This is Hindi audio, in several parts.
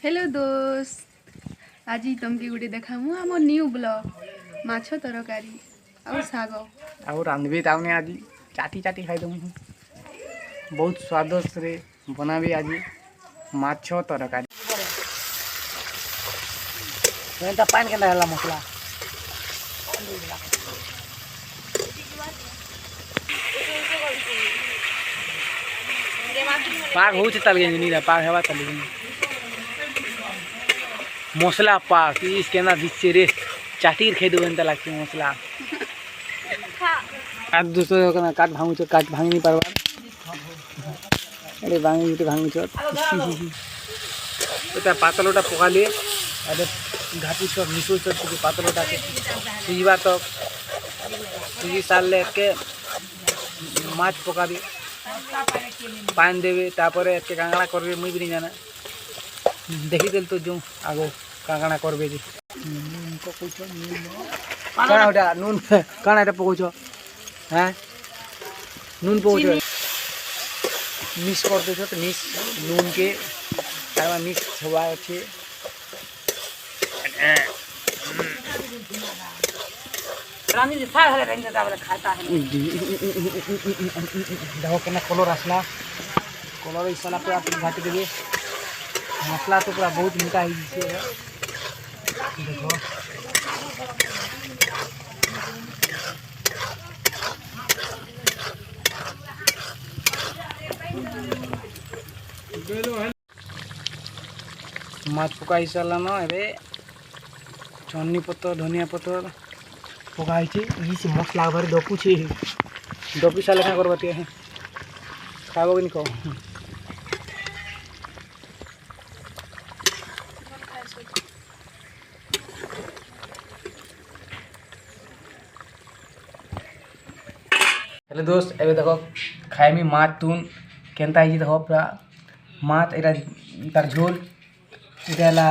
हेलो दोस्त, आज तुमके गोटे देखामु आम न्यू ब्लॉग माछ तरकारी आउ साग आउ रांधबे ताउने आज चाटी चाटी खाई दमु बहुत स्वादिष्ट रे बनाबे आज माछ तरकारी। एंता पानी केना हला मसला पाक हो तल नी पाक हेबा तल मसला पाक इसके ना दिसे रे चाटीर खेदु एंता लागते मसला काट दूसरे कना काट भांगु छ काट भांगी नहीं परबा अरे भांगी उठे भांगु छ एटा पातलोटा पका लिए अरे घाटी सब मिसो सब के पातलोटा के सीवा तो सीजी साल ले के माछ पका दे पानी देवे तापरे के कांगड़ा करबे मुई भी नहीं जाना देखि देल तो जो आगो कांगड़ा करबे जी काना उठा नून काना एटा पकोछ हैं नून पकोछ मिक्स कर दे तो मिक्स नून के तावा मिक्स होवा अछि रानी जी साग हले रेंज दाबले खाता है देखो केना कलर आसला कलर इसला पे आप घाटी देबे मसला तो पूरा बहुत मीठा ही से देखो माछ पकाई साला न एबे चन्नी पत्तर धनिया पत्तर पकाई छी ई से मसला भर डपु छी डपु साले का करबती है खाबो कि को हेलो दोस्त एबे देखो खाए में माछ तुन केनता ही देखो पूरा माछ एटा तार झोल एटा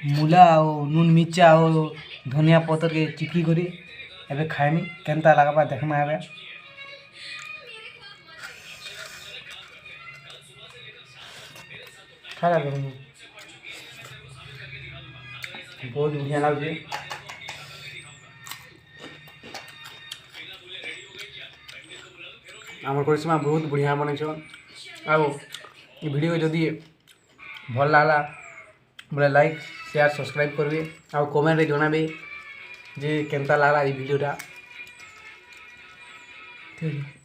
मूला और नून मिर्चा और धनिया पत्तर के चिटकी करी एबे खाए में केनता लागबा देखमा एबे खाला करूँ बहुत बढ़िया लागे आम करिश्मा बहुत बढ़िया बनैछ आउ ये वीडियो जदि भल लागला बोले लाइक शेयर सब्सक्राइब करबे आउ कमेंट रे जणाबे जे केनता लागला ये वीडियोटा ठीक है।